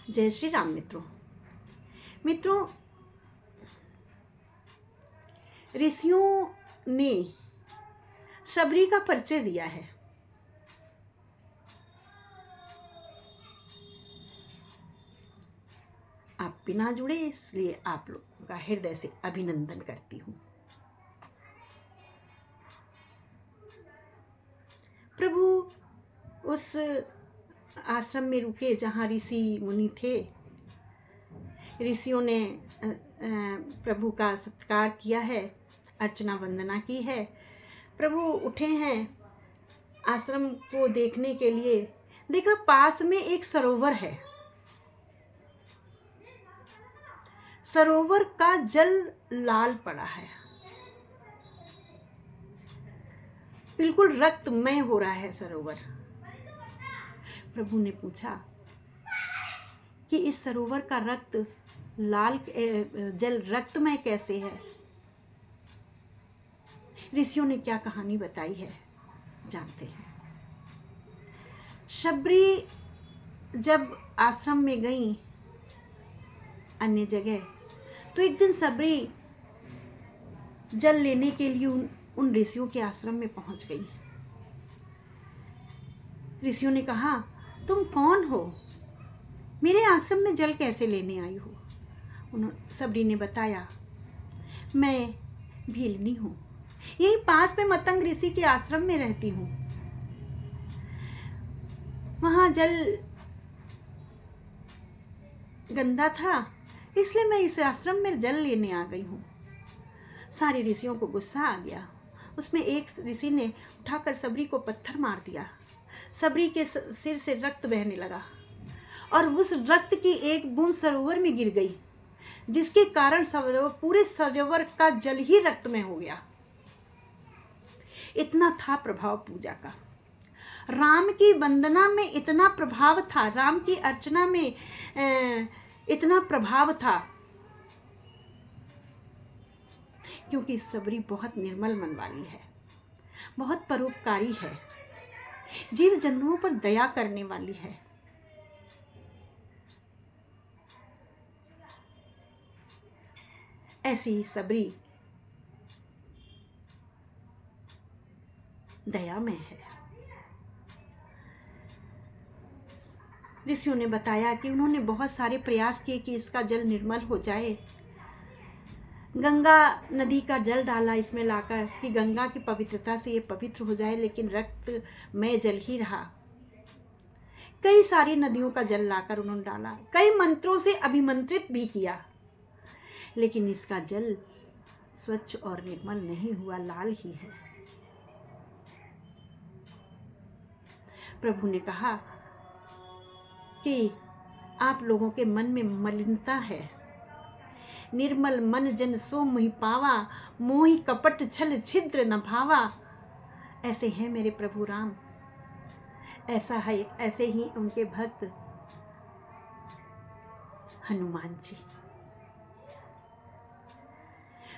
जय श्री राम मित्रों, ऋषियों ने शबरी का परिचय दिया है। आप बिना जुड़े, इसलिए आप लोगों का हृदय से अभिनंदन करती हूँ। प्रभु उस आश्रम में रुके जहाँ ऋषि मुनि थे। ऋषियों ने प्रभु का सत्कार किया है, अर्चना वंदना की है। प्रभु उठे हैं आश्रम को देखने के लिए। देखा, पास में एक सरोवर है। सरोवर का जल लाल पड़ा है, बिल्कुल रक्तमय हो रहा है सरोवर। प्रभु ने पूछा कि इस सरोवर का जल रक्तमय कैसे है। ऋषियों ने क्या कहानी बताई है, जानते हैं। शबरी जब आश्रम में गई अन्य जगह, तो एक दिन शबरी जल लेने के लिए उन ऋषियों के आश्रम में पहुंच गई। ऋषियों ने कहा, तुम कौन हो, मेरे आश्रम में जल कैसे लेने आई हो। शबरी ने बताया, मैं भीलनी हूँ, यही पास में मतंग ऋषि के आश्रम में रहती हूँ। वहाँ जल गंदा था, इसलिए मैं इस आश्रम में जल लेने आ गई हूँ। सारे ऋषियों को गुस्सा आ गया। उसमें एक ऋषि ने उठाकर शबरी को पत्थर मार दिया। शबरी के सिर से रक्त बहने लगा और उस रक्त की एक बूंद सरोवर में गिर गई, जिसके कारण पूरे सरोवर का जल ही रक्त में हो गया। इतना था प्रभाव पूजा का। राम की वंदना में इतना प्रभाव था, राम की अर्चना में इतना प्रभाव था, क्योंकि शबरी बहुत निर्मल मन वाली है, बहुत परोपकारी है, जीव जंतुओं पर दया करने वाली है। ऐसी शबरी दयामय है। ऋषियों ने बताया कि उन्होंने बहुत सारे प्रयास किए कि इसका जल निर्मल हो जाए। गंगा नदी का जल डाला इसमें लाकर कि गंगा की पवित्रता से ये पवित्र हो जाए, लेकिन रक्तमय जल ही रहा। कई सारी नदियों का जल लाकर उन्होंने डाला, कई मंत्रों से अभिमंत्रित भी किया, लेकिन इसका जल स्वच्छ और निर्मल नहीं हुआ, लाल ही है। प्रभु ने कहा कि आप लोगों के मन में मलिनता है। निर्मल मन जन सो मोहि पावा, मोहि कपट छल छिद्र न भावा। ऐसे हैं मेरे प्रभु राम, ऐसा है, ऐसे ही उनके भक्त हनुमान जी।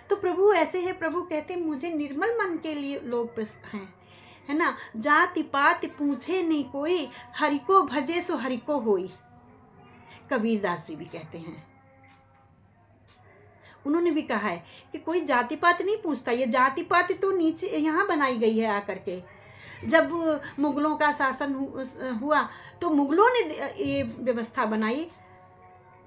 तो प्रभु ऐसे हैं। प्रभु कहते, मुझे निर्मल मन के लिए लोग हैं, है ना। जाति पात पूछे नहीं कोई, हरि को भजे सो हरि को होई। कबीरदास जी भी कहते हैं, उन्होंने भी कहा है कि कोई जाति पात नहीं पूछता। ये जाति पात तो नीचे यहाँ बनाई गई है आकर के। जब मुगलों का शासन हुआ तो मुगलों ने ये व्यवस्था बनाई।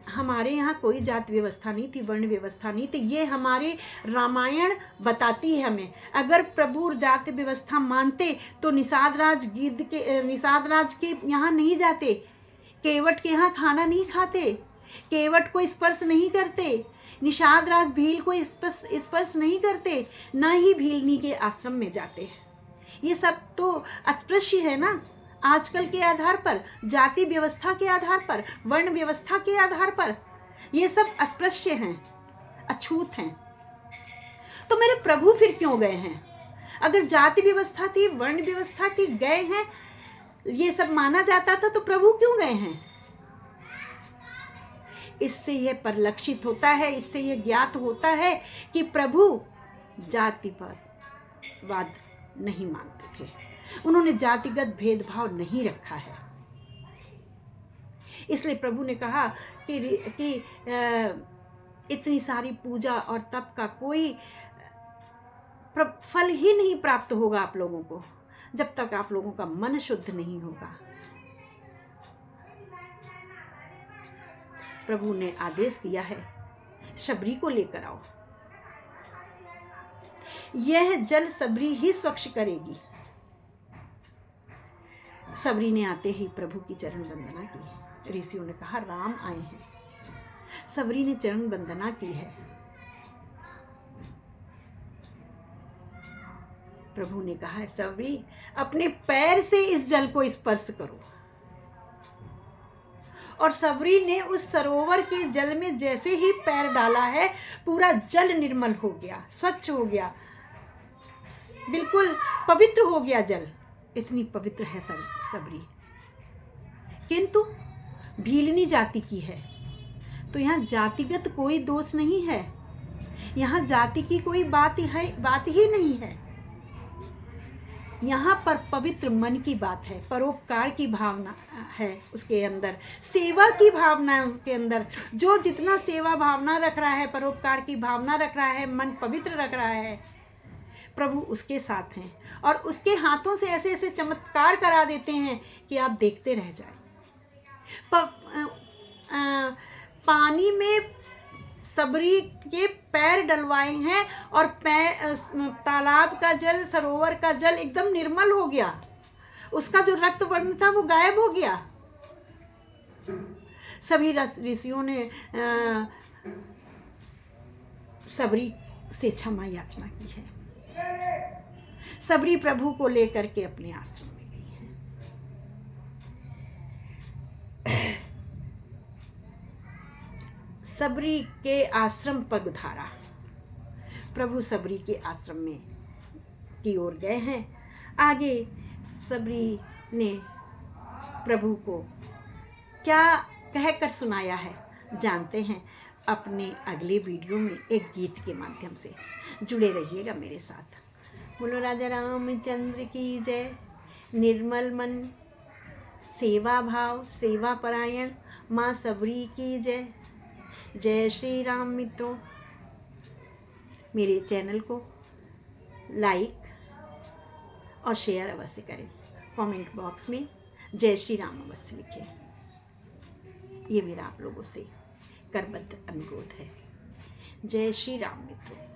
हमारे यहाँ कोई जाति व्यवस्था नहीं थी, वर्ण व्यवस्था नहीं थी। ये हमारे रामायण बताती है हमें। अगर प्रभु जाति व्यवस्था मानते तो निषाद राज के यहाँ नहीं जाते, केवट के यहाँ खाना नहीं खाते, केवट को स्पर्श नहीं करते, निषाद राज भील को स्पर्श नहीं करते, न ही भीलनी के आश्रम में जाते हैं। ये सब तो अस्पृश्य है ना। आजकल के आधार पर, जाति व्यवस्था के आधार पर, वर्ण व्यवस्था के आधार पर ये सब अस्पृश्य हैं, अछूत हैं। तो मेरे प्रभु फिर क्यों गए हैं? अगर जाति व्यवस्था थी, वर्ण व्यवस्था थी, गए हैं, ये सब माना जाता था, तो प्रभु क्यों गए हैं? इससे यह परिलक्षित होता है, इससे यह ज्ञात होता है कि प्रभु जातिवाद नहीं मानते थे। उन्होंने जातिगत भेदभाव नहीं रखा है। इसलिए प्रभु ने कहा कि इतनी सारी पूजा और तप का कोई फल ही नहीं प्राप्त होगा आप लोगों को जब तक आप लोगों का मन शुद्ध नहीं होगा। प्रभु ने आदेश दिया है, शबरी को लेकर आओ, यह जल शबरी ही स्वच्छ करेगी। शबरी ने आते ही प्रभु की चरण वंदना की। ऋषियों ने कहा, राम आए हैं। शबरी ने चरण वंदना की है। प्रभु ने कहा है, शबरी अपने पैर से इस जल को स्पर्श करो। और शबरी ने उस सरोवर के जल में जैसे ही पैर डाला है, पूरा जल निर्मल हो गया, स्वच्छ हो गया, बिल्कुल पवित्र हो गया जल। इतनी पवित्र है शबरी। किंतु भीलनी जाति की है, तो यहाँ जातिगत कोई दोष नहीं है, यहाँ जाति की कोई बात ही नहीं है। यहाँ पर पवित्र मन की बात है, परोपकार की भावना है उसके अंदर, सेवा की भावना है उसके अंदर। जो जितना सेवा भावना रख रहा है, परोपकार की भावना रख रहा है, मन पवित्र रख रहा है, प्रभु उसके साथ हैं और उसके हाथों से ऐसे ऐसे चमत्कार करा देते हैं कि आप देखते रह जाए। पानी में शबरी के पैर डलवाए हैं और तालाब का जल, सरोवर का जल एकदम निर्मल हो गया। उसका जो रक्त वर्ण था वो गायब हो गया। सभी ऋषियों ने शबरी से क्षमा याचना की है। शबरी प्रभु को लेकर के अपने आश्रम में गई है। शबरी के आश्रम पर उधारा प्रभु शबरी के आश्रम में की ओर गए हैं। आगे शबरी ने प्रभु को क्या कहकर सुनाया है जानते हैं अपने अगले वीडियो में एक गीत के माध्यम से। जुड़े रहिएगा मेरे साथ। बोलो राजा रामचंद्र की जय। निर्मल मन, सेवा भाव, सेवा परायण माँ शबरी की जय। जय श्री राम। मित्रों, मेरे चैनल को लाइक और शेयर अवश्य करें। कमेंट बॉक्स में जय श्री राम अवश्य लिखें। ये मेरा आप लोगों से करबद्ध अनुरोध है। जय श्री राम मित्रों।